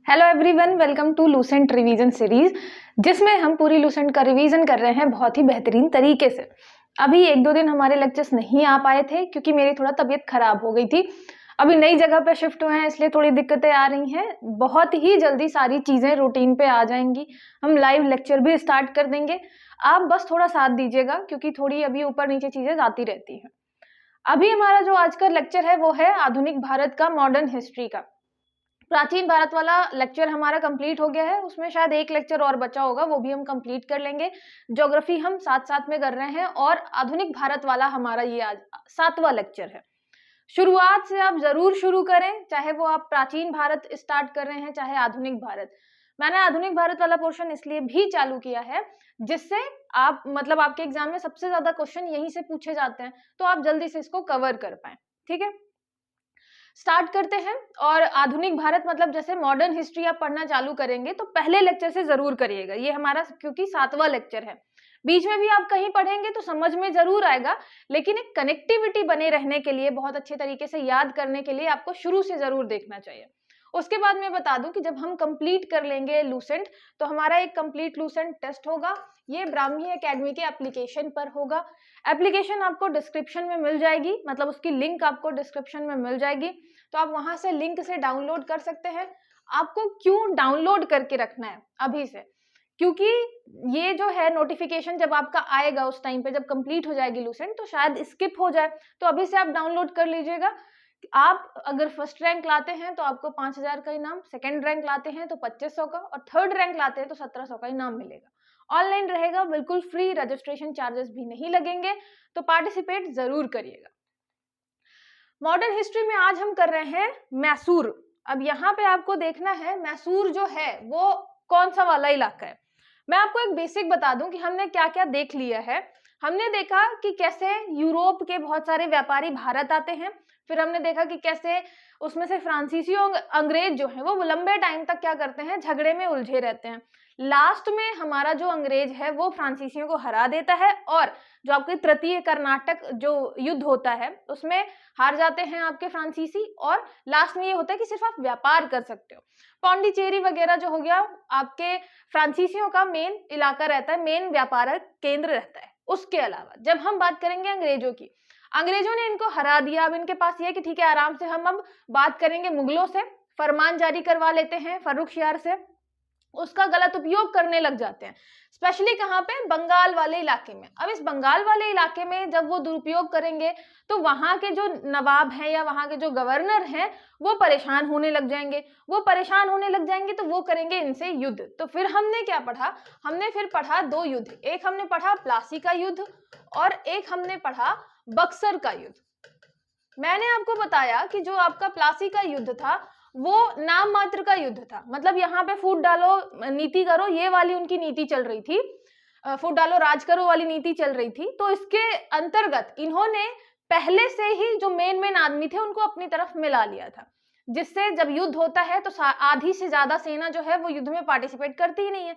Hello everyone, welcome to Lucent revision series, जिसमें हम पूरी लूसेंट का रिवीजन कर रहे हैं बहुत ही बेहतरीन तरीके से। अभी एक दो दिन हमारे लेक्चर्स नहीं आ पाए थे क्योंकि मेरी थोड़ा तबीयत खराब हो गई थी। अभी नई जगह पे शिफ्ट हुए हैं, इसलिए थोड़ी दिक्कतें आ रही हैं। बहुत ही जल्दी सारी चीजें रूटीन पे आ जाएंगी। हम लाइव लेक्चर भी स्टार्ट कर देंगे। आप बस थोड़ा साथ दीजिएगा क्योंकि थोड़ी अभी ऊपर नीचे चीजें आती रहती हैं। अभी हमारा जो आज का लेक्चर है वो है आधुनिक भारत का मॉडर्न हिस्ट्री का। प्राचीन भारत वाला लेक्चर हमारा कंप्लीट हो गया है, उसमें शायद एक लेक्चर और बचा होगा, वो भी हम कंप्लीट कर लेंगे। ज्योग्राफी हम साथ साथ में कर रहे हैं और आधुनिक भारत वाला हमारा ये आज 7वां लेक्चर है। शुरुआत से आप जरूर शुरू करें, चाहे वो आप प्राचीन भारत स्टार्ट कर रहे हैं चाहे आधुनिक भारत। मैंने आधुनिक भारत वाला पोर्शन इसलिए भी चालू किया है जिससे आप आपके एग्जाम में सबसे ज्यादा क्वेश्चन यहीं से पूछे जाते हैं, तो आप जल्दी से इसको कवर कर पाए। ठीक है, स्टार्ट करते हैं। और आधुनिक भारत जैसे मॉडर्न हिस्ट्री आप पढ़ना चालू करेंगे तो पहले लेक्चर से जरूर करिएगा, ये हमारा क्योंकि 7वां लेक्चर है। बीच में भी आप कहीं पढ़ेंगे तो समझ में जरूर आएगा, लेकिन एक कनेक्टिविटी बने रहने के लिए, बहुत अच्छे तरीके से याद करने के लिए आपको शुरू से जरूर देखना चाहिए। उसके बाद मैं बता दूं कि जब हम कंप्लीट कर लेंगे लूसेंट तो हमारा एक कंप्लीट लूसेंट टेस्ट होगा। ये ब्राह्मी एकेडमी के एप्लीकेशन पर होगा। एप्लीकेशन आपको डिस्क्रिप्शन में मिल जाएगी, उसकी लिंक आपको डिस्क्रिप्शन में मिल जाएगी, तो आप वहां से लिंक से डाउनलोड कर सकते हैं। आपको क्यों डाउनलोड करके रखना है अभी से, क्योंकि ये जो है नोटिफिकेशन जब आपका आएगा उस टाइम पे, जब कंप्लीट हो जाएगी लूसेंट तो शायद स्किप हो जाए, तो अभी से आप डाउनलोड कर लीजिएगा। आप अगर फर्स्ट रैंक लाते हैं तो आपको 5,000 का इनाम, सेकंड रैंक लाते हैं तो 2,500 का, और थर्ड रैंक लाते हैं तो 1,700 का इनाम मिलेगा। ऑनलाइन रहेगा, बिल्कुल फ्री, रजिस्ट्रेशन चार्जेस भी नहीं लगेंगे, तो पार्टिसिपेट जरूर करिएगा। मॉडर्न हिस्ट्री में आज हम कर रहे हैं मैसूर। अब यहाँ पे आपको देखना है मैसूर जो है वो कौन सा वाला इलाका है। मैं आपको एक बेसिक बता दूं कि हमने क्या क्या देख लिया है। हमने देखा कि कैसे यूरोप के बहुत सारे व्यापारी भारत आते हैं, फिर हमने देखा कि कैसे उसमें से फ्रांसीसी और अंग्रेज जो है वो लंबे टाइम तक क्या करते हैं, झगड़े में उलझे रहते हैं। लास्ट में हमारा जो अंग्रेज है वो फ्रांसीसियों को हरा देता है, और जो आपके तृतीय कर्नाटक जो युद्ध होता है उसमें हार जाते हैं आपके फ्रांसीसी, और लास्ट में ये होता है कि सिर्फ आप व्यापार कर सकते हो। पौंडीचेरी वगैरह जो हो गया आपके फ्रांसीसियों का मेन इलाका रहता है, मेन व्यापार केंद्र रहता है। उसके अलावा जब हम बात करेंगे अंग्रेजों की, अंग्रेजों ने इनको हरा दिया। अब इनके पास ये कि ठीक है, आराम से हम अब बात करेंगे मुगलों से, फरमान जारी करवा लेते हैं फर्रुखशियार से, उसका गलत उपयोग करने लग जाते हैं। स्पेशली कहाँ पे, बंगाल वाले इलाके में। अब इस बंगाल वाले इलाके में जब वो दुरुपयोग करेंगे तो वहां के जो नवाब हैं या वहां के जो गवर्नर हैं वो परेशान होने लग जाएंगे। वो परेशान होने लग जाएंगे तो वो करेंगे इनसे युद्ध। तो फिर हमने क्या पढ़ा, हमने फिर पढ़ा दो युद्ध। एक हमने पढ़ा प्लासी का युद्ध और एक हमने पढ़ा बक्सर का युद्ध। मैंने आपको बताया कि जो आपका प्लासी का युद्ध था वो नाम मात्र का युद्ध था, यहाँ पे फूट डालो नीति करो, ये वाली उनकी नीति चल रही थी, फूट डालो राज करो वाली नीति चल रही थी। तो इसके अंतर्गत इन्होंने पहले से ही जो मेन आदमी थे उनको अपनी तरफ मिला लिया था, जिससे जब युद्ध होता है तो आधी से ज्यादा सेना जो है वो युद्ध में पार्टिसिपेट करती ही नहीं है।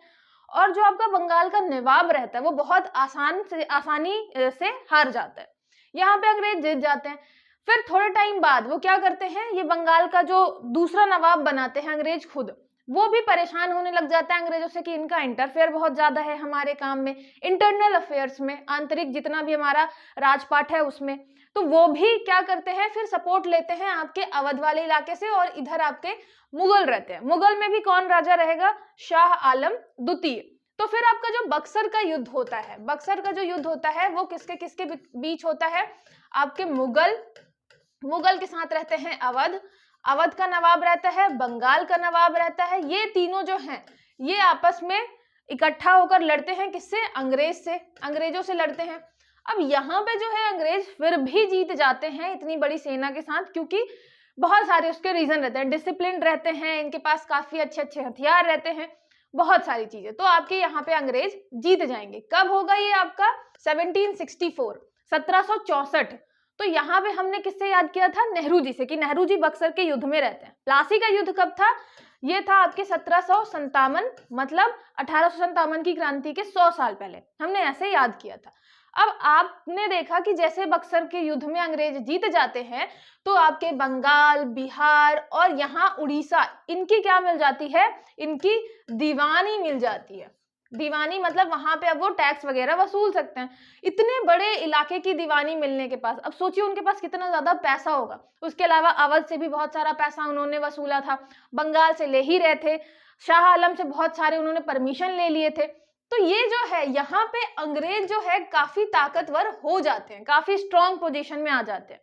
और जो आपका बंगाल का नवाब रहता है वो बहुत आसानी से हार जाता है, यहाँ पे अंग्रेज जीत जाते हैं। फिर थोड़े टाइम बाद वो क्या करते हैं, ये बंगाल का जो दूसरा नवाब बनाते हैं अंग्रेज खुद, वो भी परेशान होने लग जाता है अंग्रेजों से कि इनका इंटरफेयर बहुत ज्यादा है हमारे काम में, इंटरनल अफेयर्स में, आंतरिक जितना भी हमारा राजपाट है उसमें। तो वो भी क्या करते हैं, फिर सपोर्ट लेते हैं आपके अवध वाले इलाके से, और इधर आपके मुगल रहते हैं। मुगल में भी कौन राजा रहेगा, शाह आलम द्वितीय। तो फिर आपका जो बक्सर का युद्ध होता है, बक्सर का जो युद्ध होता है वो किसके किसके बीच होता है, आपके मुगल के साथ रहते हैं अवध, अवध का नवाब रहता है, बंगाल का नवाब रहता है। ये तीनों जो हैं ये आपस में इकट्ठा होकर लड़ते हैं, किससे, अंग्रेज से, अंग्रेजों से लड़ते हैं। अब यहाँ पे जो है अंग्रेज फिर भी जीत जाते हैं इतनी बड़ी सेना के साथ, क्योंकि बहुत सारे उसके रीजन रहते हैं, डिसिप्लिन रहते हैं, इनके पास काफी अच्छे अच्छे हथियार रहते हैं, बहुत सारी चीजें। तो आपके यहाँ पे अंग्रेज जीत जाएंगे। कब होगा ये आपका, 1764, 1764। तो यहाँ पे हमने किससे याद किया था, नेहरू जी से, कि नेहरू जी बक्सर के युद्ध में रहते हैं। प्लासी का युद्ध कब था, ये था आपके 1757, 1857 की क्रांति के 100 साल पहले, हमने ऐसे याद किया था। अब आपने देखा कि जैसे बक्सर के युद्ध में अंग्रेज जीत जाते हैं तो आपके बंगाल, बिहार और यहाँ उड़ीसा, इनकी क्या मिल जाती है, इनकी दीवानी मिल जाती है। दीवानी मतलब वहां पे अब वो टैक्स वगैरह वसूल सकते हैं। इतने बड़े इलाके की दीवानी मिलने के पास, अब सोचिए उनके पास कितना ज्यादा पैसा होगा। उसके अलावा अवध से भी बहुत सारा पैसा उन्होंने वसूला था, बंगाल से ले ही रहे थे, शाह आलम से बहुत सारे उन्होंने परमिशन ले लिए थे। तो ये जो है यहाँ पे अंग्रेज जो है काफी ताकतवर हो जाते हैं, काफी स्ट्रॉन्ग पोजीशन में आ जाते हैं।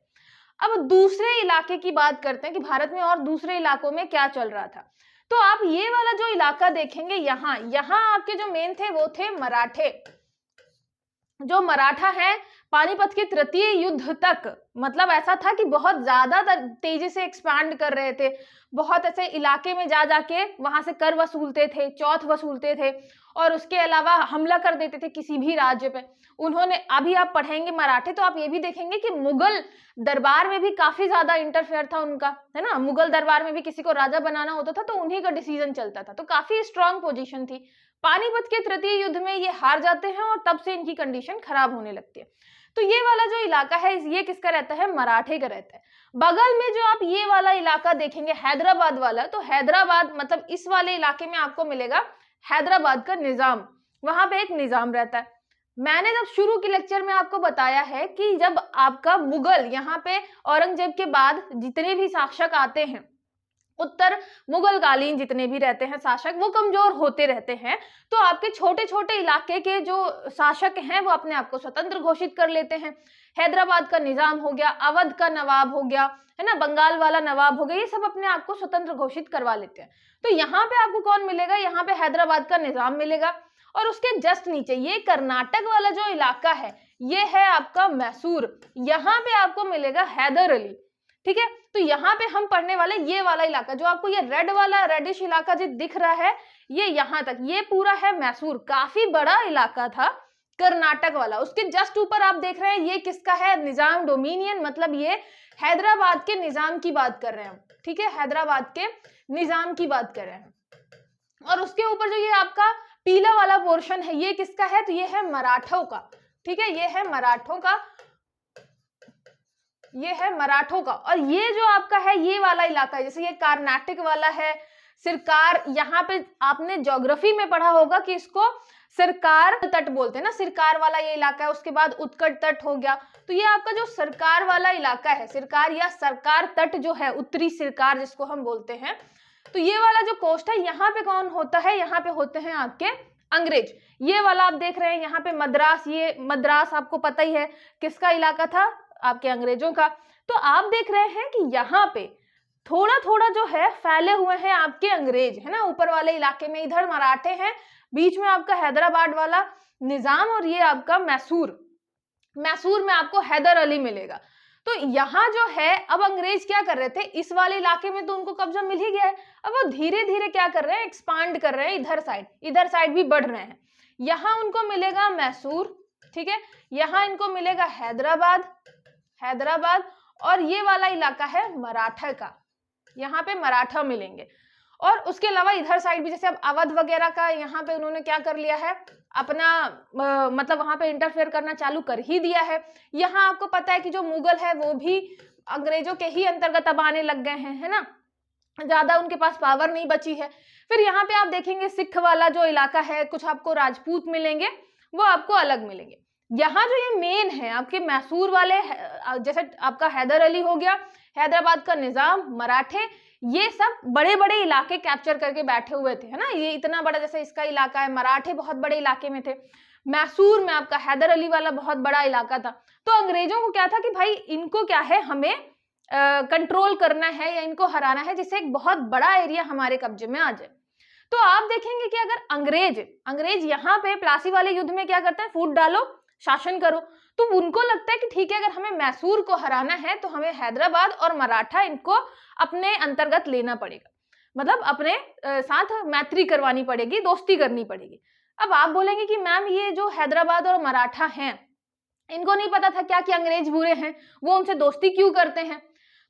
अब दूसरे इलाके की बात करते हैं कि भारत में और दूसरे इलाकों में क्या चल रहा था। तो आप ये वाला जो इलाका देखेंगे, यहाँ यहाँ आपके जो मेन थे वो थे मराठे। जो मराठा है पानीपत के तृतीय युद्ध तक, मतलब ऐसा था कि बहुत ज्यादा तेजी से एक्सपांड कर रहे थे, बहुत ऐसे इलाके में जा जाके वहां से कर वसूलते थे, चौथ वसूलते थे, और उसके अलावा हमला कर देते थे किसी भी राज्य पे। उन्होंने, अभी आप पढ़ेंगे मराठे तो आप ये भी देखेंगे कि मुगल दरबार में भी काफी ज्यादा इंटरफेयर था उनका, है ना। मुगल दरबार में भी किसी को राजा बनाना होता था तो उन्हीं का डिसीजन चलता था, तो काफी स्ट्रांग पोजीशन थी। पानीपत के तृतीय युद्ध में ये हार जाते हैं और तब से इनकी कंडीशन खराब होने लगती है। तो ये वाला जो इलाका है ये किसका रहता है, मराठे का रहता है। बगल में जो आप ये वाला इलाका देखेंगे हैदराबाद वाला, तो हैदराबाद मतलब इस वाले इलाके में आपको मिलेगा हैदराबाद का निजाम, वहां पे एक निजाम रहता है। मैंने जब शुरू के लेक्चर में आपको बताया है कि जब आपका मुगल यहाँ पे औरंगजेब के बाद जितने भी शासक आते हैं, उत्तर मुगल कालीन जितने भी रहते हैं शासक, वो कमजोर होते रहते हैं। तो आपके छोटे छोटे इलाके के जो शासक हैं वो अपने आप को स्वतंत्र घोषित कर लेते हैं। हैदराबाद का निजाम हो गया, अवध का नवाब हो गया, है ना, बंगाल वाला नवाब हो गया, ये सब अपने आप को स्वतंत्र घोषित करवा लेते हैं। तो यहाँ पे आपको कौन मिलेगा, यहाँ पे हैदराबाद का निजाम मिलेगा। और उसके जस्ट नीचे ये कर्नाटक वाला जो इलाका है ये है आपका मैसूर, यहाँ पे आपको मिलेगा हैदर अली। ठीक है, तो यहाँ पे हम पढ़ने वाले ये वाला इलाका, जो आपको ये रेड वाला रेडिश इलाका जो दिख रहा है, ये यहाँ तक ये पूरा है मैसूर, काफी बड़ा इलाका था कर्नाटक वाला। उसके जस्ट ऊपर आप देख रहे हैं ये किसका है, निजाम डोमिनियन, मतलब ये हैदराबाद के निजाम की बात कर रहे हैं हम। ठीक है, हैदराबाद के निजाम की बात कर रहे हैं। और उसके ऊपर जो ये आपका पीला वाला पोर्शन है ये किसका है, तो ये है मराठों का। ठीक है, ये है मराठों का, ये है मराठों का। और ये जो आपका है ये वाला इलाका है, जैसे ये कर्नाटक वाला है, सिरकार, यहाँ पे आपने ज्योग्राफी में पढ़ा होगा कि इसको सिरकार तट बोलते हैं ना, सिरकार वाला ये इलाका है। उसके बाद उत्कट तट हो गया, तो ये आपका जो सरकार वाला इलाका है, सिरकार या सरकार तट जो है, उत्तरी सिरकार जिसको हम बोलते हैं, तो ये वाला जो कोस्ट है यहाँ पे कौन होता है, यहाँ पे होते हैं आपके अंग्रेज। ये वाला आप देख रहे हैं यहाँ पे मद्रास, ये मद्रास आपको पता ही है किसका इलाका था, आपके अंग्रेजों का। तो आप देख रहे हैं कि यहाँ पे थोड़ा थोड़ा जो है फैले हुए हैं आपके अंग्रेज, है ना, ऊपर वाले इलाके में इधर मराठे हैं, बीच में आपका हैदराबाद वाला निजाम, और ये आपका मैसूर, मैसूर में आपको हैदर अली मिलेगा। तो यहाँ जो है अब अंग्रेज क्या कर रहे थे, इस वाले इलाके में तो उनको कब्जा मिल ही गया है, अब वो धीरे धीरे क्या कर रहे हैं, एक्सपांड कर रहे हैं इधर साइड भी बढ़ रहे हैं। यहाँ उनको मिलेगा मैसूर, ठीक है, यहाँ इनको मिलेगा हैदराबाद, और ये वाला इलाका है मराठा का, यहाँ पे मराठा मिलेंगे। और उसके अलावा इधर साइड भी जैसे अब अवध वगैरह का यहाँ पे उन्होंने क्या कर लिया है, अपना मतलब वहां पे इंटरफेयर करना चालू कर ही दिया है। यहाँ आपको पता है कि जो मुगल है वो भी अंग्रेजों के ही अंतर्गत अब आने लग गए हैं, है ना, ज्यादा उनके पास पावर नहीं बची है। फिर यहाँ पे आप देखेंगे सिख वाला जो इलाका है, कुछ आपको राजपूत मिलेंगे, वो आपको अलग मिलेंगे। यहाँ जो ये मेन है आपके मैसूर वाले, जैसे आपका हैदर अली हो गया, हैदराबाद का निजाम, मराठे, ये सब बड़े बड़े इलाके कैप्चर करके बैठे हुए थे, है ना। ये इतना बड़ा जैसे इसका इलाका है, मराठे बहुत बड़े इलाके में थे, मैसूर में आपका हैदर अली वाला बहुत बड़ा इलाका था। तो अंग्रेजों को क्या था कि भाई इनको क्या है, हमें कंट्रोल करना है या इनको हराना है, जिससे एक बहुत बड़ा एरिया हमारे कब्जे में आ जाए। तो आप देखेंगे कि अगर अंग्रेज यहाँ पे प्लासी वाले युद्ध में क्या करते हैं, फूट डालो, शासन करो, तो उनको लगता है कि ठीक है, अगर हमें मैसूर को हराना है तो हमें हैदराबाद और मराठा इनको अपने अंतर्गत लेना पड़ेगा, मतलब अपने साथ मैत्री करवानी पड़ेगी, दोस्ती करनी पड़ेगी। अब आप बोलेंगे कि मैम ये जो हैदराबाद और मराठा हैं इनको नहीं पता था क्या कि अंग्रेज बुरे हैं, वो उनसे दोस्ती क्यों करते हैं।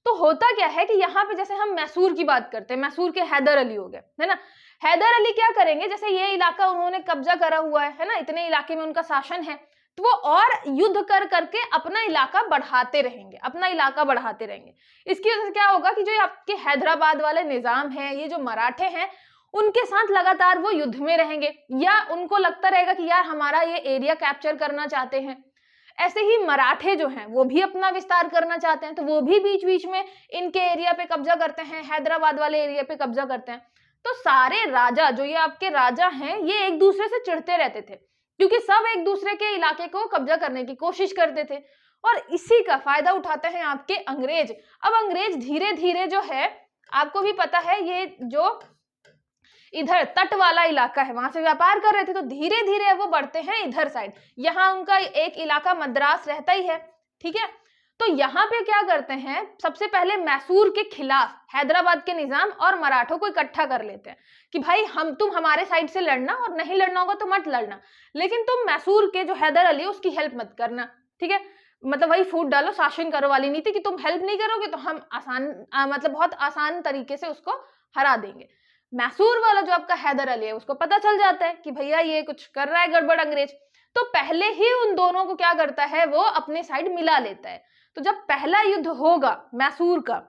तो होता क्या है कि यहाँ पे जैसे हम मैसूर की बात करते हैं, मैसूर के हैदर अली हो गए, है ना, हैदर अली क्या करेंगे, जैसे ये इलाका उन्होंने कब्जा करा हुआ है ना, इतने इलाके में उनका शासन है, तो वो और युद्ध कर करके अपना इलाका बढ़ाते रहेंगे, अपना इलाका बढ़ाते रहेंगे। इसकी वजह से क्या होगा कि जो आपके हैदराबाद वाले निजाम है, ये जो मराठे हैं, उनके साथ लगातार वो युद्ध में रहेंगे, या उनको लगता रहेगा कि यार हमारा ये एरिया कैप्चर करना चाहते हैं। ऐसे ही मराठे जो हैं वो भी अपना विस्तार करना चाहते हैं, तो वो भी बीच बीच में इनके एरिया पे कब्जा करते हैं, हैदराबाद वाले एरिया पे कब्जा करते हैं। तो सारे राजा, जो ये आपके राजा हैं, ये एक दूसरे से चिढ़ते रहते थे, क्योंकि सब एक दूसरे के इलाके को कब्जा करने की कोशिश करते थे, और इसी का फायदा उठाते हैं आपके अंग्रेज। अब अंग्रेज धीरे धीरे जो है, आपको भी पता है, ये जो इधर तट वाला इलाका है वहां से व्यापार कर रहे थे, तो धीरे धीरे वो बढ़ते हैं इधर साइड। यहाँ उनका एक इलाका मद्रास रहता ही है, ठीक है। तो यहाँ पे क्या करते हैं, सबसे पहले मैसूर के खिलाफ हैदराबाद के निजाम और मराठों को इकट्ठा कर लेते हैं कि भाई तुम हमारे साइड से लड़ना, और नहीं लड़ना होगा तो मत लड़ना, लेकिन तुम मैसूर के जो हैदर अली उसकी हेल्प मत करना, ठीक है। मतलब वही फूट डालो शासन करो वाली नीति, कि तुम हेल्प नहीं करोगे तो हम मतलब बहुत आसान तरीके से उसको हरा देंगे। मैसूर वाला जो आपका हैदर अली है, उसको पता चल जाता है कि भैया ये कुछ कर रहा है गड़बड़ अंग्रेज, तो पहले ही उन दोनों को क्या करता है, वो अपने साइड मिला लेता है। तो जब पहला युद्ध होगा मैसूर का,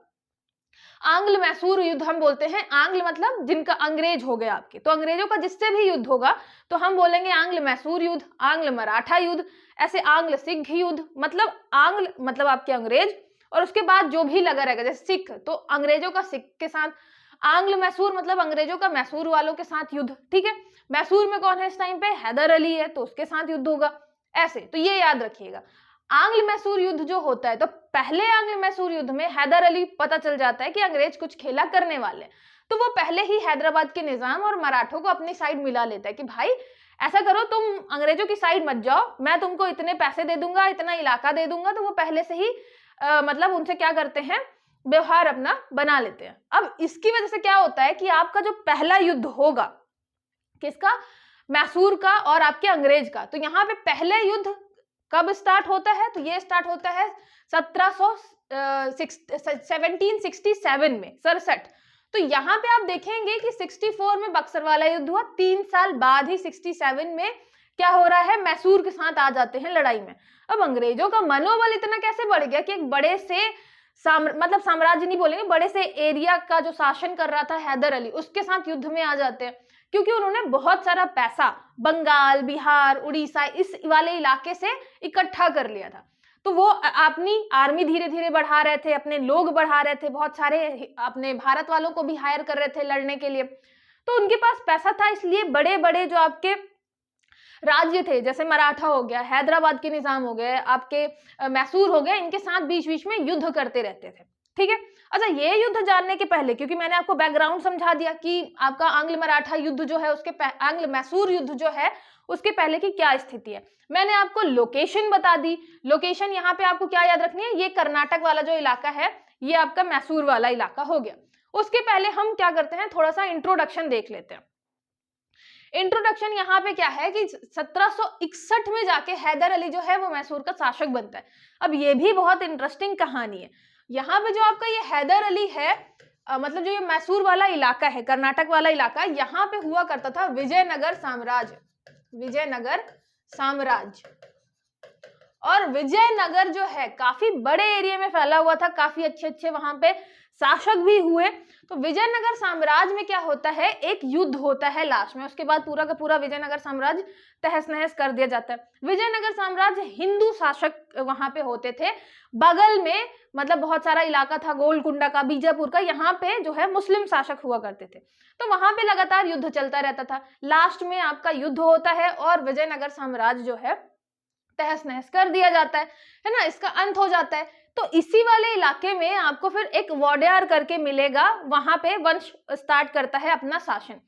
आंग्ल मैसूर युद्ध हम बोलते हैं, आंग्ल मतलब जिनका अंग्रेज हो गया आपके, तो अंग्रेजों का जिससे भी युद्ध होगा तो हम बोलेंगे आंग्ल मैसूर युद्ध, आंग्ल मराठा युद्ध, ऐसे आंग्ल सिख युद्ध। मतलब आंग्ल मतलब आपके अंग्रेज, और उसके बाद जो भी लगा रहेगा, जैसे सिख तो अंग्रेजों का सिख के साथ, आंग्ल मैसूर मतलब अंग्रेजों का मैसूर वालों के साथ युद्ध, ठीक है। मैसूर में कौन है इस टाइम पे, हैदर अली है, तो उसके साथ युद्ध होगा, ऐसे। तो ये याद रखिएगा, आंग्ल मैसूर युद्ध जो होता है, तो पहले आंग्ल मैसूर युद्ध में हैदर अली पता चल जाता है कि अंग्रेज कुछ खेला करने वाले, तो वो पहले ही हैदराबाद के निजाम और मराठों को अपनी साइड मिला लेता है कि भाई ऐसा करो, तुम अंग्रेजों की साइड मत जाओ, मैं तुमको इतने पैसे दे दूंगा, इतना इलाका दे दूंगा। तो वो पहले से ही मतलब उनसे क्या करते हैं, व्यवहार अपना बना लेते हैं। अब इसकी वजह से क्या होता है कि आपका जो पहला युद्ध होगा, किसका, मैसूर का और आपके अंग्रेज का, तो यहाँ पे पहले युद्ध कब स्टार्ट होता है, तो ये स्टार्ट होता है 1767 में, 67। तो यहाँ पे आप देखेंगे कि 64 में बक्सर वाला युद्ध हुआ, 3 साल बाद ही 67 में क्या हो रहा है, मैसूर के साथ आ जाते हैं लड़ाई में। अब अंग्रेजों का मनोबल इतना कैसे बढ़ गया कि एक बड़े से मतलब साम्राज्य नहीं बोलेंगे, बड़े से एरिया का जो शासन कर रहा था हैदर अली, उसके साथ युद्ध में आ जाते हैं, क्योंकि उन्होंने बहुत सारा पैसा बंगाल, बिहार, उड़ीसा इस वाले इलाके से इकट्ठा कर लिया था। तो वो अपनी आर्मी धीरे धीरे बढ़ा रहे थे, अपने लोग बढ़ा रहे थे, बहुत सारे अपने भारत वालों को भी हायर कर रहे थे लड़ने के लिए। तो उनके पास पैसा था, इसलिए बड़े बड़े जो आपके राज्य थे, जैसे मराठा हो गया, हैदराबाद के निजाम हो गए, आपके मैसूर हो गया, इनके साथ बीच बीच में युद्ध करते रहते थे, ठीक है। अच्छा, ये युद्ध जानने के पहले, क्योंकि मैंने आपको बैकग्राउंड समझा दिया कि आपका आंग्ल मराठा युद्ध जो है, उसके आंग्ल मैसूर युद्ध जो है, उसके पहले की क्या स्थिति है, मैंने आपको लोकेशन बता दी। लोकेशन यहाँ पे आपको क्या याद रखनी है, ये कर्नाटक वाला जो इलाका है, ये आपका मैसूर वाला इलाका हो गया। उसके पहले हम क्या करते हैं, थोड़ा सा इंट्रोडक्शन देख लेते हैं। इंट्रोडक्शन यहाँ पे क्या है कि 1761 में जाके हैदर अली जो है वो मैसूर का शासक बनता है। अब ये भी बहुत इंटरेस्टिंग कहानी है। यहाँ पे जो आपका ये हैदर अली है, मतलब जो ये मैसूर वाला इलाका है, कर्नाटक वाला इलाका, यहाँ पे हुआ करता था विजयनगर साम्राज्य, विजयनगर साम्राज्य। और विजयनगर जो है काफी बड़े एरिया में फैला हुआ था, काफी अच्छे अच्छे वहां पे शासक भी हुए। तो विजयनगर साम्राज्य में क्या होता है, एक युद्ध होता है लास्ट में, उसके बाद पूरा का पूरा विजयनगर साम्राज्य तहस नहस कर दिया जाता है। विजयनगर साम्राज्य हिंदू शासक वहां पे होते थे, बगल में मतलब बहुत सारा इलाका था गोलकुंडा का, बीजापुर का, यहाँ पे जो है मुस्लिम शासक हुआ करते थे। तो वहां पे लगातार युद्ध चलता रहता था, लास्ट में आपका युद्ध होता है और विजयनगर साम्राज्य जो है तहस नहस कर दिया जाता है ना, इसका अंत हो जाता है। तो इसी वाले इलाके में आपको फिर एक वोडेयार करके मिलेगा, वहां पे वंश स्टार्ट करता है अपना शासन।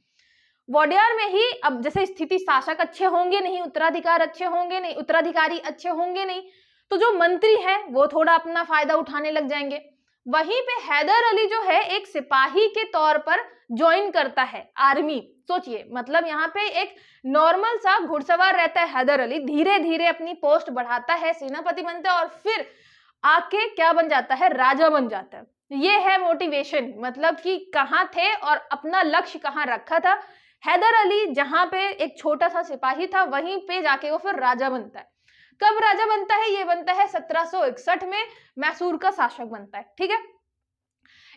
वोडेयार में ही अब जैसे स्थिति, शासक अच्छे होंगे नहीं, उत्तराधिकार अच्छे होंगे नहीं, उत्तराधिकारी अच्छे होंगे नहीं, तो जो मंत्री है वो थोड़ा अपना फायदा उठाने लग जाएंगे। वहीं पे हैदर अली जो है एक सिपाही के तौर पर ज्वाइन करता है आर्मी। सोचिए, मतलब यहाँ पे एक नॉर्मल सा घुड़सवार रहता है हैदर अली, धीरे धीरे अपनी पोस्ट बढ़ाता है, सेनापति बनता है और फिर आके क्या बन जाता है, राजा बन जाता है। ये है मोटिवेशन, मतलब कि कहाँ थे और अपना लक्ष्य कहाँ रखा था। हैदर अली जहाँ पे एक छोटा सा सिपाही था, वहीं पे जाके वो फिर राजा बनता है। कब राजा बनता है? ये बनता है 1761 में, मैसूर का शासक बनता है। ठीक है,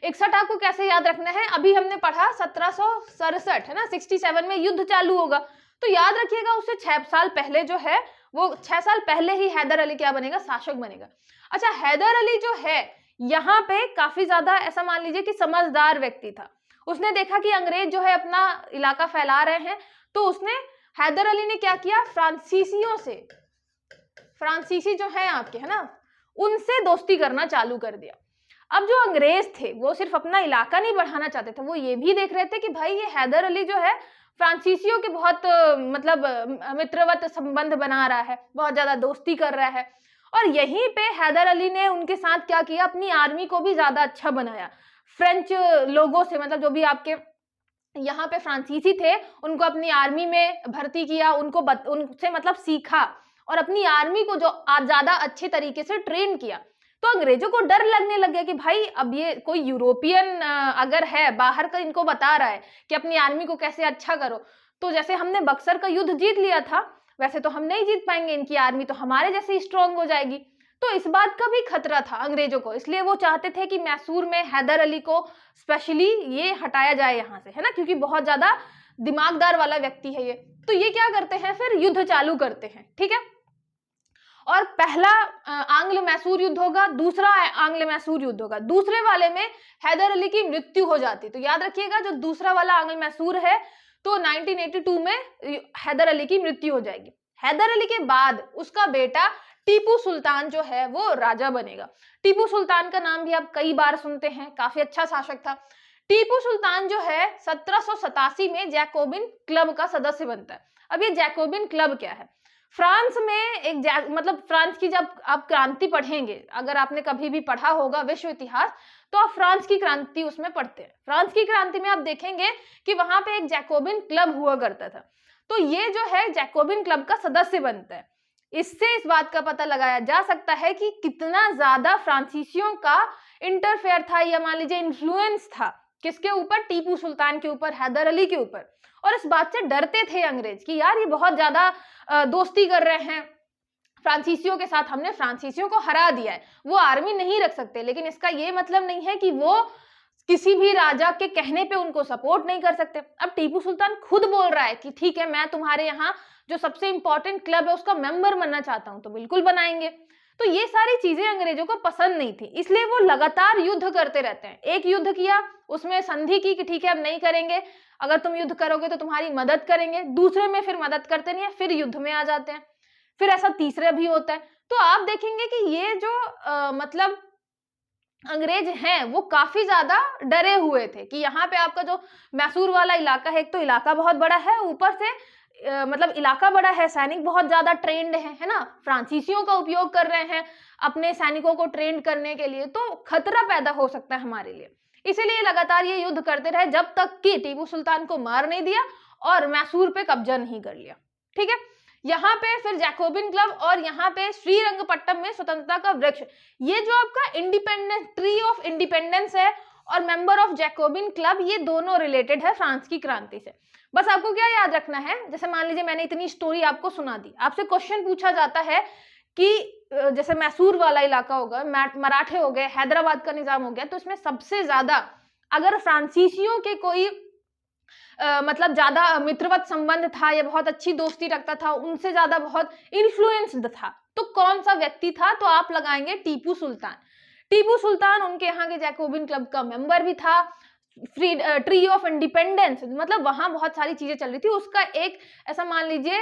61 आपको कैसे याद रखना है? अभी हमने पढ़ा 1767 है ना, 67 में युद्ध चालू होगा, तो याद रखिएगा उससे 6 साल पहले जो है, वो 6 साल पहले ही हैदर अली क्या बनेगा? शासक बनेगा। अच्छा, हैदर अली जो है यहाँ पे काफी ज्यादा ऐसा मान लीजिए कि समझदार व्यक्ति था। उसने देखा कि अंग्रेज जो है अपना इलाका फैला रहे हैं, तो उसने, हैदर अली ने क्या किया? फ्रांसीसियों से, फ्रांसीसी जो है आपके है ना, उनसे दोस्ती करना चालू कर दिया। अब जो अंग्रेज थे वो सिर्फ अपना इलाका नहीं बढ़ाना चाहते थे, वो ये भी देख रहे थे कि भाई ये हैदर अली जो है फ्रांसीसियों के बहुत मतलब मित्रवत संबंध बना रहा है, बहुत ज्यादा दोस्ती कर रहा है। और यहीं पे हैदर अली ने उनके साथ क्या किया? अपनी आर्मी को भी ज्यादा अच्छा बनाया। फ्रेंच लोगों से, मतलब जो भी आपके यहाँ पे फ्रांसीसी थे, उनको अपनी आर्मी में भर्ती किया, उनसे मतलब सीखा और अपनी आर्मी को जो ज्यादा अच्छे तरीके से ट्रेन किया। तो अंग्रेजों को डर लगने लग गया कि भाई अब ये कोई यूरोपियन अगर है बाहर का, इनको बता रहा है कि अपनी आर्मी को कैसे अच्छा करो, तो जैसे हमने बक्सर का युद्ध जीत लिया था वैसे तो हम नहीं जीत पाएंगे, इनकी आर्मी तो हमारे जैसे स्ट्रांग हो जाएगी। तो इस बात का भी खतरा था अंग्रेजों को, इसलिए वो चाहते थे कि मैसूर में हैदर अली को स्पेशली ये हटाया जाए यहाँ से, है ना, क्योंकि बहुत ज्यादा दिमागदार वाला व्यक्ति है ये। तो ये क्या करते हैं, फिर युद्ध चालू करते हैं। ठीक है, और पहला आंग्ल मैसूर युद्ध होगा, दूसरा आंग्ल मैसूर युद्ध होगा। दूसरे वाले में हैदर अली की मृत्यु हो जाती। तो याद रखिएगा जो दूसरा वाला आंग्ल मैसूर है, तो 1982 में हैदर अली की मृत्यु हो जाएगी। हैदर अली के बाद उसका बेटा टीपू सुल्तान जो है वो राजा बनेगा। टीपू सुल्तान का नाम भी आप कई बार सुनते हैं, काफी अच्छा शासक था। टीपू सुल्तान जो है 1787 में जैकोबिन क्लब का सदस्य बनता है। अब ये जैकोबिन क्लब क्या है? फ्रांस में एक मतलब फ्रांस की जब आप क्रांति पढ़ेंगे, अगर आपने कभी भी पढ़ा होगा विश्व इतिहास, तो आप फ्रांस की क्रांति उसमें पढ़ते हैं। फ्रांस की क्रांति में आप देखेंगे कि वहां पे एक जैकोबिन क्लब हुआ करता था। तो ये जो है जैकोबिन क्लब का सदस्य बनता है। इससे इस बात का पता लगाया जा सकता है कि कितना ज्यादा फ्रांसीसियों का इंटरफेयर था, या मान लीजिए इन्फ्लुएंस था, किसके ऊपर? टीपू सुल्तान के ऊपर, हैदर अली के ऊपर। और इस बात से डरते थे अंग्रेज कि यार ये बहुत ज्यादा दोस्ती कर रहे हैं फ्रांसीसियों के साथ, हमने फ्रांसीसियों को हरा दिया है, वो आर्मी नहीं रख सकते, लेकिन इसका ये मतलब नहीं है कि वो किसी भी राजा के कहने पे उनको सपोर्ट नहीं कर सकते। अब टीपू सुल्तान खुद बोल रहा है कि ठीक है, मैं तुम्हारे यहाँ जो सबसे इंपॉर्टेंट क्लब है उसका मेंबर बनना चाहता हूं, तो बिल्कुल बनाएंगे। तो ये सारी चीजें अंग्रेजों को पसंद नहीं थी, इसलिए वो लगातार युद्ध करते रहते हैं। एक युद्ध किया, उसमें संधि की कि ठीक है अब नहीं करेंगे, अगर तुम युद्ध करोगे तो तुम्हारी मदद करेंगे। दूसरे में फिर मदद करते नहीं है, फिर युद्ध में आ जाते हैं। फिर ऐसा तीसरा भी होता है। तो आप देखेंगे कि ये जो मतलब अंग्रेज हैं वो काफी ज्यादा डरे हुए थे कि यहाँ पे आपका जो मैसूर वाला इलाका है, एक तो इलाका बहुत बड़ा है, ऊपर से मतलब इलाका बड़ा है, सैनिक बहुत ज्यादा ट्रेंड है ना, फ्रांसीसियों का उपयोग कर रहे हैं अपने सैनिकों को ट्रेंड करने के लिए, तो खतरा पैदा हो सकता है हमारे लिए। इसीलिए लगातार ये युद्ध करते रहे जब तक कि टीपू सुल्तान को मार नहीं दिया और मैसूर पे कब्जा नहीं कर लिया। ठीक है, यहाँ पे फिर जैकोबिन क्लब और यहाँ पे श्रीरंगपट्टनम में स्वतंत्रता का वृक्ष, ये जो आपका इंडिपेंडेंस ट्री ऑफ इंडिपेंडेंस है और मेंबर ऑफ जैकोबिन क्लब, ये दोनों रिलेटेड है फ्रांस की क्रांति से। बस आपको क्या याद रखना है, जैसे मान लीजिए मैंने इतनी स्टोरी आपको सुना दी, आपसे क्वेश्चन पूछा जाता है कि जैसे मैसूर वाला इलाका होगा, मराठे हो गए, हैदराबाद का निजाम हो गया, तो इसमें सबसे ज्यादा अगर फ्रांसीसियों के कोई मतलब ज्यादा मित्रवत संबंध था या बहुत अच्छी दोस्ती रखता था, उनसे ज्यादा बहुत इन्फ्लुएंस्ड था, तो कौन सा व्यक्ति था? तो आप लगाएंगे टीपू सुल्तान। टीपू सुल्तान उनके यहाँ के जैकोबिन क्लब का मेंबर भी था। ट्री ऑफ इंडिपेंडेंस मतलब वहां बहुत सारी चीजें चल रही थी, उसका एक ऐसा मान लीजिए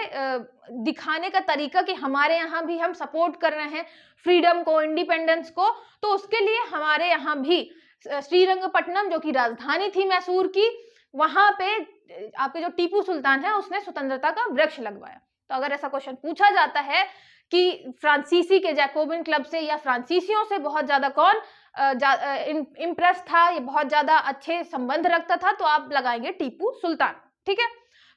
दिखाने का तरीका कि हमारे यहाँ भी हम सपोर्ट कर रहे हैं फ्रीडम को, इंडिपेंडेंस को, तो उसके लिए हमारे यहाँ भी श्रीरंगपट्टनम जो कि राजधानी थी मैसूर की, वहां पे आपके जो टीपू सुल्तान है उसने स्वतंत्रता का वृक्ष लगवाया। तो अगर ऐसा क्वेश्चन पूछा जाता है कि फ्रांसीसी के जैकोबिन क्लब से या फ्रांसीसियों से बहुत ज्यादा कौन इम्प्रेस था, ये बहुत ज्यादा अच्छे संबंध रखता था, तो आप लगाएंगे टीपू सुल्तान। ठीक है,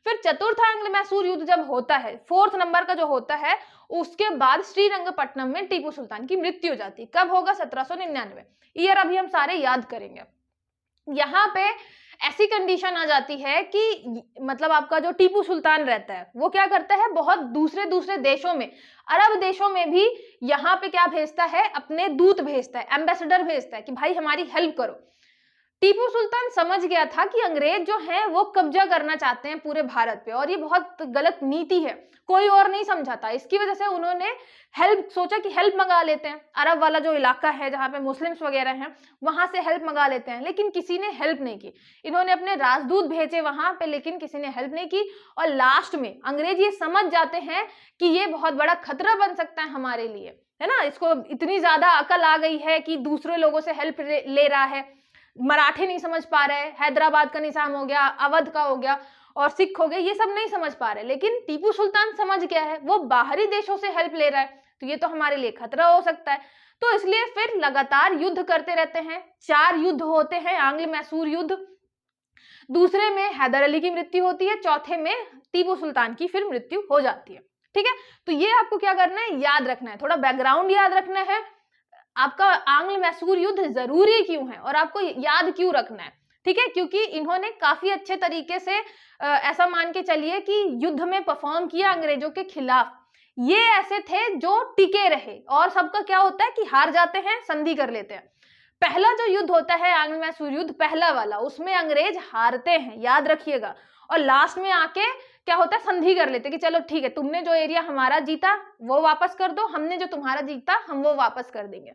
फिर चतुर्थ आंग्ल मैसूर युद्ध जब होता है, 4th नंबर का जो होता है, उसके बाद श्रीरंगपट्टनम में टीपू सुल्तान की मृत्यु हो जाती। कब होगा? 1799। ईयर अभी हम सारे याद करेंगे। यहाँ पे ऐसी कंडीशन आ जाती है कि मतलब आपका जो टीपू सुल्तान रहता है वो क्या करता है, बहुत दूसरे दूसरे देशों में, अरब देशों में भी यहाँ पे क्या भेजता है, अपने दूत भेजता है, एम्बेसडर भेजता है कि भाई हमारी हेल्प करो। टीपू सुल्तान समझ गया था कि अंग्रेज जो हैं वो कब्जा करना चाहते हैं पूरे भारत पे, और ये बहुत गलत नीति है, कोई और नहीं समझा था। इसकी वजह से उन्होंने सोचा कि हेल्प मंगा लेते हैं, अरब वाला जो इलाका है जहाँ पे मुस्लिम्स वगैरह हैं वहां से हेल्प मंगा लेते हैं, लेकिन किसी ने हेल्प नहीं की। इन्होंने अपने राजदूत भेजे वहां पे, लेकिन किसी ने हेल्प नहीं की, और लास्ट में अंग्रेज ये समझ जाते हैं कि ये बहुत बड़ा खतरा बन सकता है हमारे लिए, है ना। इसको इतनी ज्यादा अकल आ गई है कि दूसरे लोगों से हेल्प ले रहा है, मराठे नहीं समझ पा रहे, हैदराबाद का निजाम हो गया, अवध का हो गया और सिख हो गए, ये सब नहीं समझ पा रहे, लेकिन टीपू सुल्तान समझ गया है, वो बाहरी देशों से हेल्प ले रहा है, तो ये तो हमारे लिए खतरा हो सकता है। तो इसलिए फिर लगातार युद्ध करते रहते हैं। 4 युद्ध होते हैं, आंग्ल मैसूर युद्ध, दूसरे में हैदर अली की मृत्यु होती है, चौथे में टीपू सुल्तान की फिर मृत्यु हो जाती है। ठीक है, तो ये आपको क्या करना है, याद रखना है, थोड़ा बैकग्राउंड याद रखना है। आपका आंग्ल मैसूर युद्ध जरूरी क्यों है और आपको याद क्यों रखना है, ठीक है, क्योंकि इन्होंने काफी अच्छे तरीके से ऐसा मान के चलिए कि युद्ध में परफॉर्म किया अंग्रेजों के खिलाफ। ये ऐसे थे जो टिके रहे, और सबका क्या होता है कि हार जाते हैं, संधि कर लेते हैं। पहला जो युद्ध होता है आंग्ल मैसूर युद्ध, पहला वाला, उसमें अंग्रेज हारते हैं, याद रखिएगा, और लास्ट में आके क्या होता है, संधि कर लेते कि चलो ठीक है, तुमने जो एरिया हमारा जीता वो वापस कर दो, हमने जो तुम्हारा जीता हम वो वापस कर देंगे।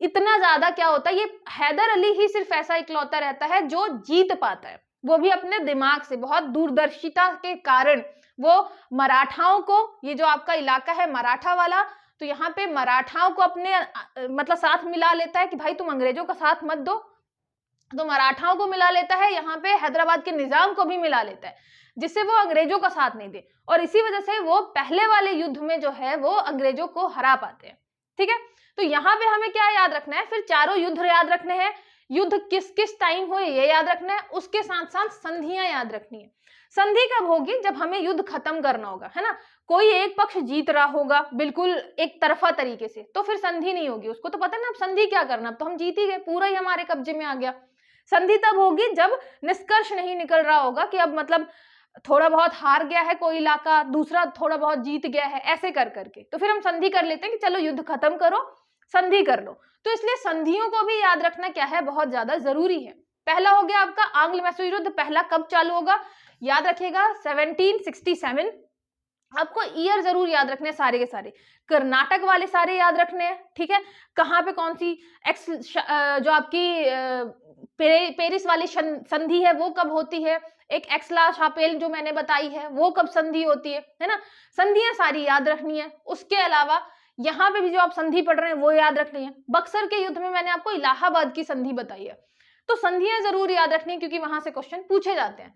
इतना ज्यादा क्या होता है, ये हैदर अली ही सिर्फ ऐसा इकलौता रहता है जो जीत पाता है, वो भी अपने दिमाग से, बहुत दूरदर्शिता के कारण। वो मराठाओं को, ये जो आपका इलाका है मराठा वाला, तो यहाँ पे मराठाओं को अपने मतलब साथ मिला लेता है कि भाई तुम अंग्रेजों का साथ मत दो, तो मराठाओं को मिला लेता है, यहाँ पे हैदराबाद के निजाम को भी मिला लेता है, जिससे वो अंग्रेजों का साथ नहीं दे, और इसी वजह से वो पहले वाले युद्ध में जो है वो अंग्रेजों को हरा पाते हैं। ठीक है, तो यहाँ पे हमें क्या याद रखना है, फिर चारों युद्ध याद रखने हैं, युद्ध किस किस टाइम हुए ये याद रखना है, उसके साथ साथ संधियां याद रखनी है। संधि कब होगी, जब हमें युद्ध खत्म करना होगा, है ना, कोई एक पक्ष जीत रहा होगा बिल्कुल एक तरफा तरीके से, तो फिर संधि नहीं होगी, उसको तो पता है ना अब संधि क्या करना, अब तो हम जीत ही गए, पूरा ही हमारे कब्जे में आ गया। संधि तब होगी जब निष्कर्ष नहीं निकल रहा होगा कि अब मतलब थोड़ा बहुत हार गया है कोई इलाका, दूसरा थोड़ा बहुत जीत गया है, ऐसे कर करके तो फिर हम संधि कर लेते हैं कि चलो युद्ध खत्म करो, संधि कर लो। तो इसलिए संधियों को भी याद रखना क्या है, बहुत ज्यादा जरूरी है। पहला हो गया आपका आंग्ल मैसूर युद्ध, पहला कब चालू होगा, याद रखिएगा 1767। आपको ईयर जरूर याद रखने हैं, सारे के सारे कर्नाटक वाले सारे याद रखने हैं, ठीक है, कहाँ पे कौन सी जो आपकी पेरिस वाली संधि है वो कब होती है, एक एक्सला शापेल जो मैंने बताई है वो कब संधि होती है ना, संधियां सारी याद रखनी है। उसके अलावा यहाँ पे भी जो आप संधि पढ़ रहे हैं वो याद रखनी है। बक्सर के युद्ध में मैंने आपको इलाहाबाद की संधि बताई है, तो संधियां जरूर याद रखनी है क्योंकि वहां से क्वेश्चन पूछे जाते हैं।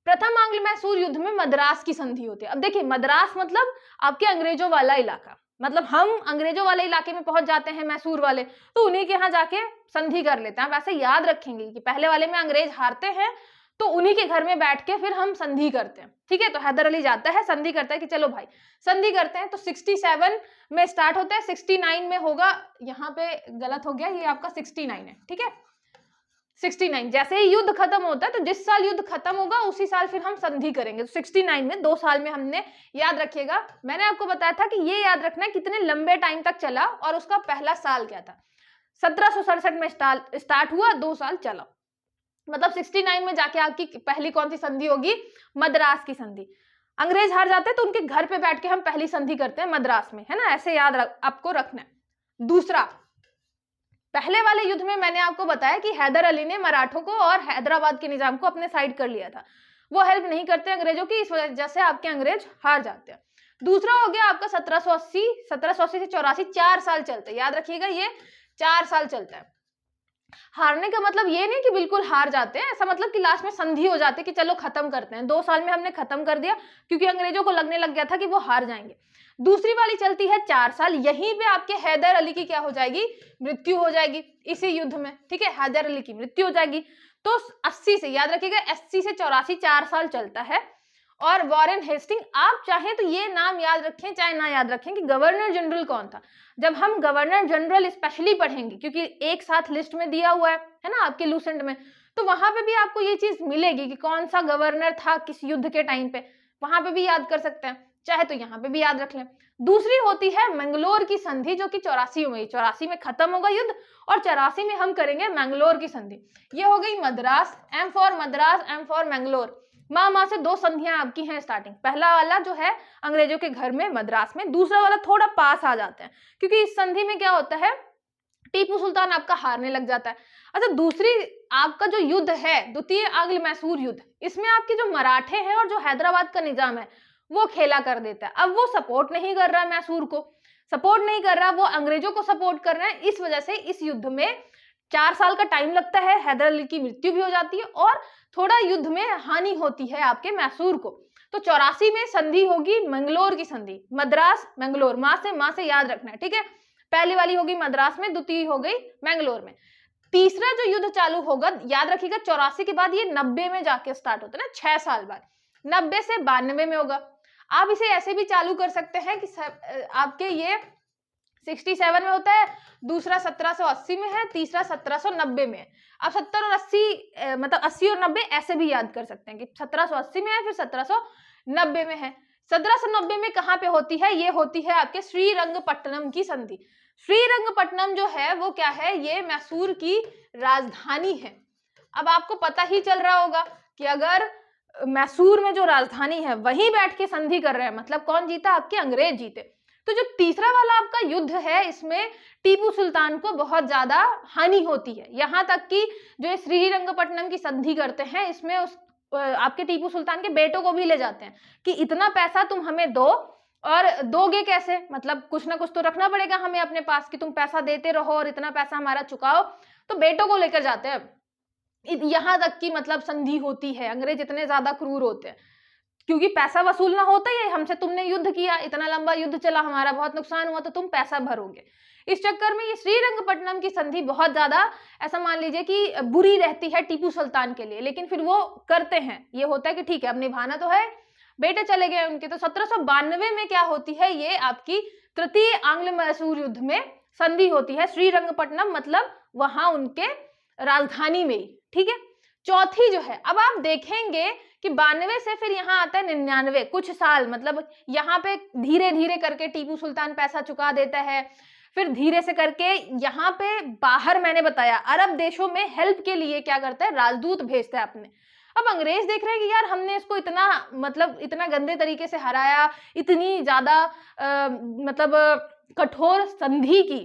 प्रथम आंग्ल मैसूर युद्ध में मद्रास की संधि होती है। अब देखिए मद्रास मतलब आपके अंग्रेजों वाला इलाका, मतलब हम अंग्रेजों वाले इलाके में पहुंच जाते हैं मैसूर वाले, तो उन्हीं के यहाँ जाके संधि कर लेते हैं। वैसे याद रखेंगे कि पहले वाले में अंग्रेज हारते हैं तो उन्हीं के घर में बैठ के फिर हम संधि करते हैं, ठीक है। तो हैदर अली जाता है, संधि करता है कि चलो भाई संधि करते हैं, तो 67 में स्टार्ट होता है, 69 में होगा, यहाँ पे गलत हो गया, ये आपका 69 है, ठीक है। 69 जैसे ही युद्ध खत्म होता है, तो जिस साल युद्ध खत्म होगा उसी साल फिर हम संधि करेंगे। तो 69 में 2 साल में हमने, याद रखिएगा मैंने आपको बताया था कि ये याद रखना है कितने लंबे टाइम तक चला और उसका पहला साल क्या था। 1767 में स्टार्ट हुआ, 2 साल चला, मतलब 69 में जाके आपकी पहली कौन सी संधि होगी, मद्रास की संधि। अंग्रेज हार जाते हैं तो उनके घर पे बैठ के हम पहली संधि करते हैं मद्रास में, है ना, ऐसे याद आपको रखना है। दूसरा, पहले वाले युद्ध में मैंने आपको बताया कि हैदर अली ने मराठों को और हैदराबाद के निजाम को अपने साइड कर लिया था, वो हेल्प नहीं करते अंग्रेजों की, इस वजह से आपके अंग्रेज हार जाते हैं। दूसरा हो गया आपका 1780 से 84, 4 साल चलते हैं, याद रखिएगा ये 4 साल चलता है। हारने का मतलब ये नहीं कि बिल्कुल हार जाते हैं, ऐसा मतलब कि लास्ट में संधि हो जाती है कि चलो खत्म करते हैं। 2 साल में हमने खत्म कर दिया क्योंकि अंग्रेजों को लगने लग गया था कि वो हार जाएंगे। दूसरी वाली चलती है 4 साल, यहीं पे आपके हैदर अली की क्या हो जाएगी, मृत्यु हो जाएगी इसी युद्ध में, ठीक है, हैदर अली की मृत्यु हो जाएगी। तो 80 से, याद रखिएगा 80 से 84 4 साल चलता है। और वॉरेन हेस्टिंग, आप चाहें तो ये नाम याद रखें चाहे ना याद रखें कि गवर्नर जनरल कौन था। जब हम गवर्नर जनरल स्पेशली पढ़ेंगे, क्योंकि एक साथ लिस्ट में दिया हुआ है ना आपके लूसेंट में, तो वहां पे भी आपको ये चीज मिलेगी कि कौन सा गवर्नर था किस युद्ध के टाइम पे, वहां पे भी याद कर सकते हैं, चाहे तो यहाँ पे भी याद रख लें। दूसरी होती है मैंगलोर की संधि, जो कि 84 में, 84 में खत्म होगा युद्ध और 84 में हम करेंगे मैंगलोर की संधि। ये हो गई Madras, M for Madras, M for Mangalore. माँ से दो संधियां आपकी हैं स्टार्टिंग। पहला वाला जो है अंग्रेजों के घर में मद्रास में, दूसरा वाला थोड़ा पास आ जाते हैं, क्योंकि इस संधि में क्या होता है, टीपू सुल्तान आपका हारने लग जाता है। अच्छा, दूसरी आपका जो युद्ध है द्वितीय आंग्ल मैसूर युद्ध, इसमें आपके जो मराठे हैं और जो हैदराबाद का निजाम है वो खेला कर देता है। अब वो सपोर्ट नहीं कर रहा है मैसूर को, सपोर्ट नहीं कर रहा, वो अंग्रेजों को सपोर्ट कर रहा है। इस वजह से इस युद्ध में 4 साल का टाइम लगता है, हैदर अली की मृत्यु भी हो जाती है और थोड़ा युद्ध में हानि होती है आपके मैसूर को। तो 84 में संधि होगी मैंगलोर की संधि, मद्रास मैंगलोर, माँ से याद रखना है, ठीक है। पहली वाली होगी मद्रास में, द्वितीय हो गई मैंगलोर में। तीसरा जो युद्ध चालू होगा, याद रखिएगा 84 के बाद ये 90 में जाके स्टार्ट होता है ना, 6 साल बाद, 90 से 92 में होगा। आप इसे ऐसे भी चालू कर सकते हैं कि आपके ये 67 में होता है, दूसरा 1780 में है, तीसरा 1790 में है। आप 70 और 80 मतलब 80 और 90 ऐसे भी याद कर सकते हैं कि 1780 में है, फिर 1790 में है। 1790 में कहाँ पे होती है, ये होती है आपके श्रीरंगपट्टनम की संधि। श्रीरंगपट्टनम जो है वो क्या है, ये मैसूर की राजधानी है। अब आपको पता ही चल रहा होगा कि अगर मैसूर में जो राजधानी है वहीं बैठ के संधि कर रहे हैं, मतलब कौन जीता, आपके अंग्रेज जीते। तो जो तीसरा वाला आपका युद्ध है, इसमें टीपू सुल्तान को बहुत ज्यादा हानि होती है, यहाँ तक कि जो श्रीरंगपट्टनम की संधि करते हैं इसमें आपके टीपू सुल्तान के बेटों को भी ले जाते हैं कि इतना पैसा तुम हमें दो, और दोगे कैसे, मतलब कुछ ना कुछ तो रखना पड़ेगा हमें अपने पास कि तुम पैसा देते रहो और इतना पैसा हमारा चुकाओ। तो बेटों को लेकर जाते हैं, यहाँ तक की मतलब संधि होती है। अंग्रेज इतने ज्यादा क्रूर होते हैं, क्योंकि पैसा वसूलना होता ही है, हमसे तुमने युद्ध किया, इतना लंबा युद्ध चला, हमारा बहुत नुकसान हुआ, तो तुम पैसा भरोगे। इस चक्कर में ये श्रीरंगपट्टनम की संधि बहुत ज्यादा ऐसा मान लीजिए कि बुरी रहती है टीपू सुल्तान के लिए, लेकिन फिर वो करते हैं। ये होता है कि ठीक है, अब निभाना तो है, बेटे चले गए उनके। तो 1792 में क्या होती है, ये आपकी तृतीय आंग्ल मैसूर युद्ध में संधि होती है, श्रीरंगपट्टनम मतलब वहां उनके राजधानी में ही, ठीक है। चौथी जो है, अब आप देखेंगे कि 92 से फिर यहाँ आता है 99, कुछ साल, मतलब यहाँ पे धीरे धीरे करके टीपू सुल्तान पैसा चुका देता है, फिर धीरे से करके यहाँ पे बाहर, मैंने बताया अरब देशों में हेल्प के लिए क्या करता है, राजदूत भेजता है अपने। अब अंग्रेज देख रहे हैं कि यार हमने इसको इतना मतलब इतना गंदे तरीके से हराया, इतनी ज्यादा मतलब कठोर संधि की,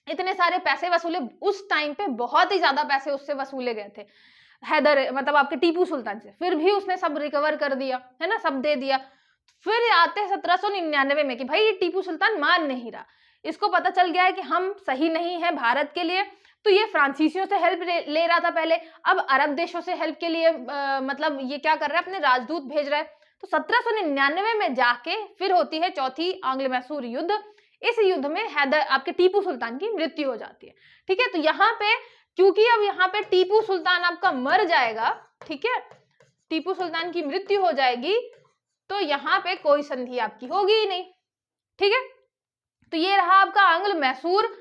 इतने सारे पैसे वसूले, उस टाइम पे बहुत ही ज्यादा पैसे उससे वसूले गए थे हैदर मतलब आपके टीपू सुल्तान से, फिर भी उसने सब रिकवर कर दिया है ना, सब दे दिया। फिर आते हैं 1799 में कि भाई ये टीपू सुल्तान मान नहीं रहा, इसको पता चल गया है कि हम सही नहीं है भारत के लिए। तो ये फ्रांसीसियों से हेल्प ले रहा था पहले, अब अरब देशों से हेल्प के लिए मतलब ये क्या कर रहा है, अपने राजदूत भेज रहा है। तो 1799 में जाके फिर होती है चौथी आंग्ल मैसूर युद्ध। इस युद्ध में हैदर आपके टीपू सुल्तान की मृत्यु हो जाती है, ठीक है। तो यहाँ पे क्योंकि अब यहाँ पे टीपू सुल्तान आपका मर जाएगा, ठीक है, टीपू सुल्तान की मृत्यु हो जाएगी, तो यहाँ पे कोई संधि आपकी होगी ही नहीं, ठीक है। तो ये रहा आपका आंग्ल मैसूर।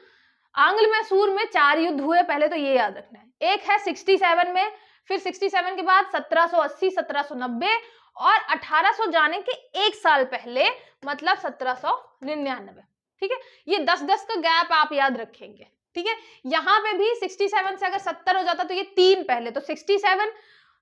आंग्ल मैसूर में 4 युद्ध हुए, पहले तो ये याद रखना है। एक है 67 में, फिर 67 के बाद 1780, 1790 और 1800 जाने के 1 साल पहले मतलब 1799, ठीक है। ये 10-10 का गैप आप याद रखेंगे, ठीक है। यहाँ पे भी 67 से अगर 70 हो जाता तो ये 3 पहले, तो 67,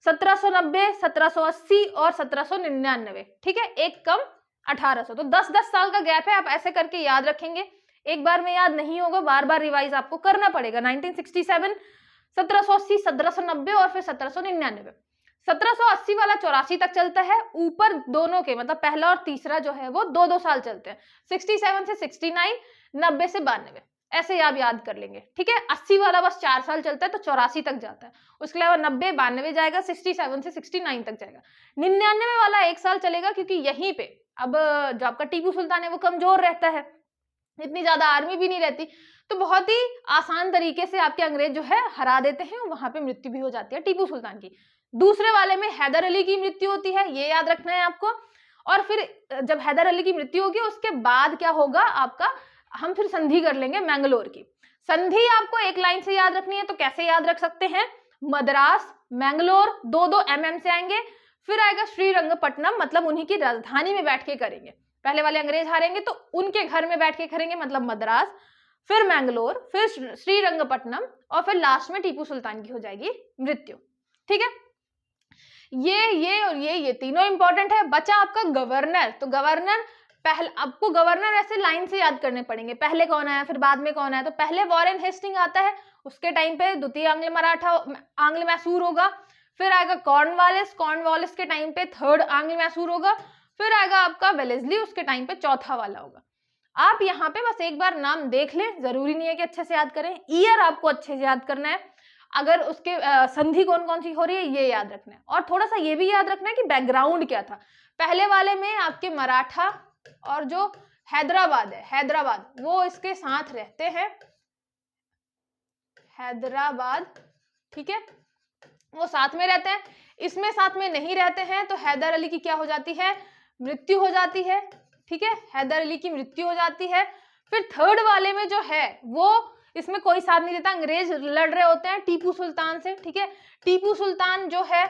1790, 1780 और 1799, ठीक है, एक कम 1800, तो 10-10 साल का गैप है। आप ऐसे करके याद रखेंगे, एक बार में याद नहीं होगा, बार बार रिवाइज आपको करना पड़ेगा। 1967, 1780, 1790 और फिर 1799। 1780 वाला 84 तक चलता है, ऊपर दोनों के मतलब पहला और तीसरा जो है वो 2-2 साल चलते हैं, 67 से 69, 90 से 92, ऐसे आप याद कर लेंगे, ठीक है। 80 वाला बस 4 साल चलता है तो 84 तक जाता है, उसके अलावा 90, 92 जाएगा, 67 से 69 तक जाएगा। 99 वाला 1 साल चलेगा, क्योंकि यहीं पे अब जो आपका टीपू सुल्तान है वो कमजोर रहता है, इतनी ज्यादा आर्मी भी नहीं रहती, तो बहुत ही आसान तरीके से आपके अंग्रेज जो है हरा देते हैं, वहां पे मृत्यु भी हो जाती है टीपू सुल्तान की। दूसरे वाले में हैदर अली की मृत्यु होती है, ये याद रखना है आपको। और फिर जब हैदर अली की मृत्यु होगी उसके बाद क्या होगा आपका, हम फिर संधि कर लेंगे मैंगलोर की। संधि आपको एक लाइन से याद रखनी है, तो कैसे याद रख सकते हैं, मद्रास मैंगलोर 2-2 mm से आएंगे, फिर आएगा श्रीरंगपट्टनम, मतलब उन्हीं की राजधानी में बैठ के करेंगे। पहले वाले अंग्रेज हारेंगे तो उनके घर में बैठ के करेंगे, मतलब मद्रास, फिर मैंगलोर, फिर श्रीरंगपट्टनम, और फिर लास्ट में टीपू सुल्तान की हो जाएगी मृत्यु। ठीक है, ये और ये तीनों इंपॉर्टेंट है। बचा आपका गवर्नर। तो गवर्नर पहले आपको गवर्नर ऐसे लाइन से याद करने पड़ेंगे, पहले कौन आया फिर बाद में कौन आया। तो पहले वॉरेन हेस्टिंग आता है, उसके टाइम पे द्वितीय आंग्ल मैसूर होगा। फिर आएगा कॉर्नवालिस के टाइम पे थर्ड आंग्ल मैसूर होगा। फिर आएगा आपका वेलेस्ली, उसके टाइम पे चौथा वाला होगा। आप यहाँ पे बस एक बार नाम देख लें, जरूरी नहीं है कि अच्छे से याद करें, ईयर आपको अच्छे से याद करना है। अगर उसके संधि कौन कौन सी हो रही है ये याद रखना है, और थोड़ा सा ये भी याद रखना है कि बैकग्राउंड क्या था। पहले वाले में आपके मराठा और जो हैदराबाद है, हैदराबाद वो इसके साथ रहते हैं, हैदराबाद, ठीक है, वो साथ में रहते हैं। इसमें साथ में नहीं रहते हैं तो हैदर अली की क्या हो जाती है, मृत्यु हो जाती है। ठीक है, हैदर अली की मृत्यु हो जाती है। फिर थर्ड वाले में जो है वो इसमें कोई साथ नहीं देता, अंग्रेज लड़ रहे होते हैं टीपू सुल्तान से। ठीक है, टीपू सुल्तान जो है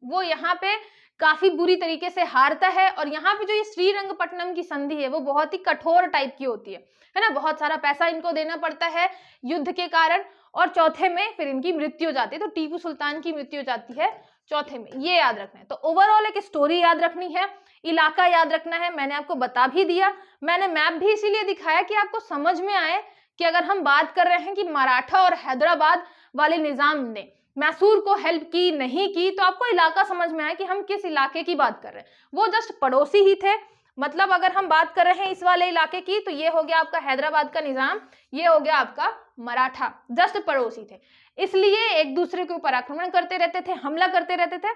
वो यहाँ पे काफी बुरी तरीके से हारता है, और यहाँ पे जो ये श्रीरंगपट्टनम की संधि है वो बहुत ही कठोर टाइप की होती है ना, बहुत सारा पैसा इनको देना पड़ता है युद्ध के कारण, और चौथे में फिर इनकी मृत्यु हो जाती है। तो टीपू सुल्तान की मृत्यु हो जाती है चौथे में, ये याद रखना है। तो ओवरऑल एक स्टोरी याद रखनी है, इलाका याद रखना है, मैंने आपको बता भी दिया। मैंने मैप भी इसीलिए दिखाया कि आपको समझ में आए कि अगर हम बात कर रहे हैं कि मराठा और हैदराबाद वाले निजाम ने मैसूर को हेल्प की नहीं की, तो आपको इलाका समझ में आए कि हम किस इलाके की बात कर रहे हैं। वो जस्ट पड़ोसी ही थे, मतलब अगर हम बात कर रहे हैं इस वाले इलाके की तो ये हो गया आपका हैदराबाद का निजाम, ये हो गया आपका मराठा, जस्ट पड़ोसी थे, इसलिए एक दूसरे के ऊपर आक्रमण करते रहते थे, हमला करते रहते थे।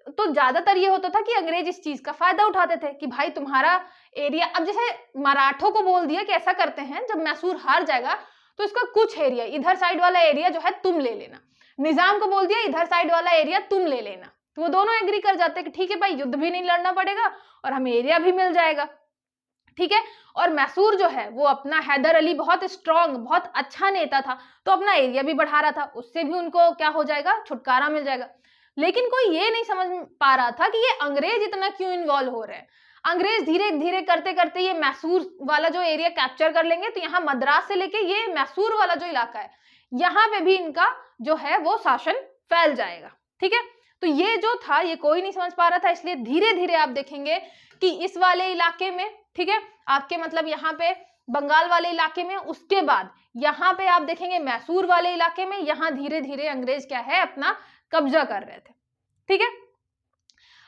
तो ज्यादातर ये होता था कि अंग्रेज इस चीज का फायदा उठाते थे कि भाई तुम्हारा एरिया, अब जैसे मराठों को बोल दिया कि ऐसा करते हैं जब मैसूर हार जाएगा तो इसका कुछ एरिया, इधर साइड वाला एरिया जो है तुम ले लेना, निजाम को बोल दिया इधर साइड वाला एरिया तुम ले लेना, तो वो दोनों एग्री कर जाते हैं कि ठीक है भाई, युद्ध भी नहीं लड़ना पड़ेगा और हमें एरिया भी मिल जाएगा। ठीक है, और मैसूर जो है वो अपना, हैदर अली बहुत स्ट्रांग, बहुत अच्छा नेता था, तो अपना एरिया भी बढ़ा रहा था, उससे भी उनको क्या हो जाएगा, छुटकारा मिल जाएगा। लेकिन कोई ये नहीं समझ पा रहा था कि ये अंग्रेज इतना क्यों इन्वॉल्व हो रहे हैं। अंग्रेज धीरे धीरे करते करते ये मैसूर वाला जो एरिया कैप्चर कर लेंगे, तो यहाँ मद्रास से लेके ये मैसूर वाला जो इलाका है यहाँ पे भी इनका जो है वो शासन फैल जाएगा। ठीक है, तो ये जो था ये कोई नहीं समझ पा रहा था, इसलिए धीरे धीरे आप देखेंगे कि इस वाले इलाके में, ठीक है, आपके मतलब यहाँ पे बंगाल वाले इलाके में, उसके बाद यहाँ पे आप देखेंगे मैसूर वाले इलाके में, यहाँ धीरे धीरे अंग्रेज क्या है अपना कब्जा कर रहे थे। ठीक है,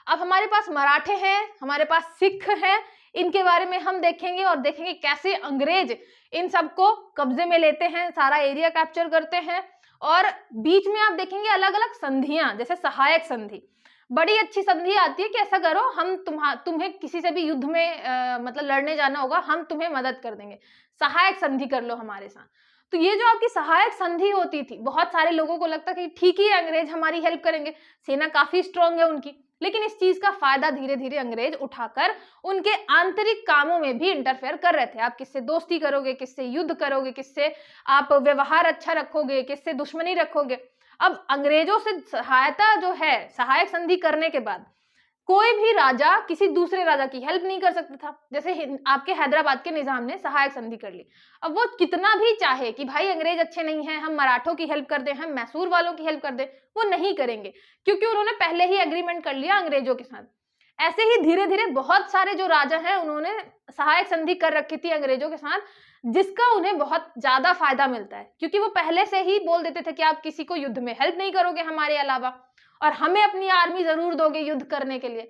अब हमारे पास मराठे हैं, हमारे पास सिख हैं, इनके बारे में हम देखेंगे और देखेंगे कैसे अंग्रेज इन सबको कब्जे में लेते हैं, सारा एरिया कैप्चर करते हैं। और बीच में आप देखेंगे अलग अलग संधियां, जैसे सहायक संधि, बड़ी अच्छी संधि आती है कि ऐसा करो, हम तुम्हें किसी से भी युद्ध में मतलब लड़ने जाना होगा, हम तुम्हें मदद कर देंगे, सहायक संधि कर लो हमारे साथ। तो ये जो आपकी सहायक संधि होती थी, बहुत सारे लोगों को लगता कि ठीक ही अंग्रेज हमारी हेल्प करेंगे, सेना काफी स्ट्रांग है उनकी, लेकिन इस चीज का फायदा धीरे धीरे अंग्रेज उठाकर उनके आंतरिक कामों में भी इंटरफेयर कर रहे थे। आप किससे दोस्ती करोगे, किससे युद्ध करोगे, किससे आप व्यवहार अच्छा रखोगे, किससे दुश्मनी रखोगे। अब अंग्रेजों से सहायता जो है, सहायक संधि करने के बाद कोई भी राजा किसी दूसरे राजा की हेल्प नहीं कर सकता था। जैसे आपके हैदराबाद के निजाम ने सहायक संधि कर ली, अब वो कितना भी चाहे कि भाई अंग्रेज अच्छे नहीं हैं, हम मराठों की हेल्प कर दें, हम मैसूर वालों की हेल्प कर दें, वो नहीं करेंगे, क्योंकि उन्होंने पहले ही एग्रीमेंट कर लिया अंग्रेजों के साथ। ऐसे ही धीरे धीरे बहुत सारे जो राजा हैं उन्होंने सहायक संधि कर रखी थी अंग्रेजों के साथ, जिसका उन्हें बहुत ज्यादा फायदा मिलता है, क्योंकि वो पहले से ही बोल देते थे कि आप किसी को युद्ध में हेल्प नहीं करोगे हमारे अलावा, और हमें अपनी आर्मी जरूर दोगे युद्ध करने के लिए।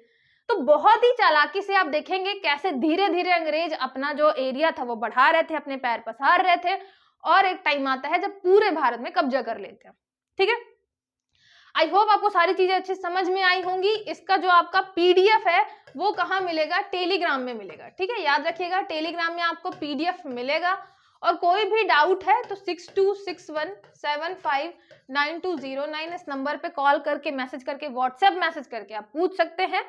तो बहुत ही चालाकी से आप देखेंगे कैसे धीरे धीरे अंग्रेज अपना जो एरिया था वो बढ़ा रहे थे, अपने पैर पसार रहे थे, और एक टाइम आता है जब पूरे भारत में कब्जा कर लेते हैं। ठीक है, आई होप आपको सारी चीजें अच्छी समझ में आई होंगी। इसका जो आपका पीडीएफ है वो कहाँ मिलेगा, टेलीग्राम में मिलेगा। ठीक है, याद रखिएगा टेलीग्राम में आपको पीडीएफ मिलेगा, और कोई भी डाउट है तो 6261759209 इस नंबर पे कॉल करके, मैसेज करके, व्हाट्सएप मैसेज करके आप पूछ सकते हैं।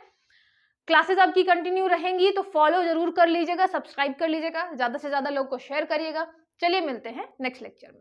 क्लासेस आपकी कंटिन्यू रहेंगी तो फॉलो जरूर कर लीजिएगा, सब्सक्राइब कर लीजिएगा, ज्यादा से ज्यादा लोग को शेयर करिएगा। चलिए मिलते हैं नेक्स्ट लेक्चर में।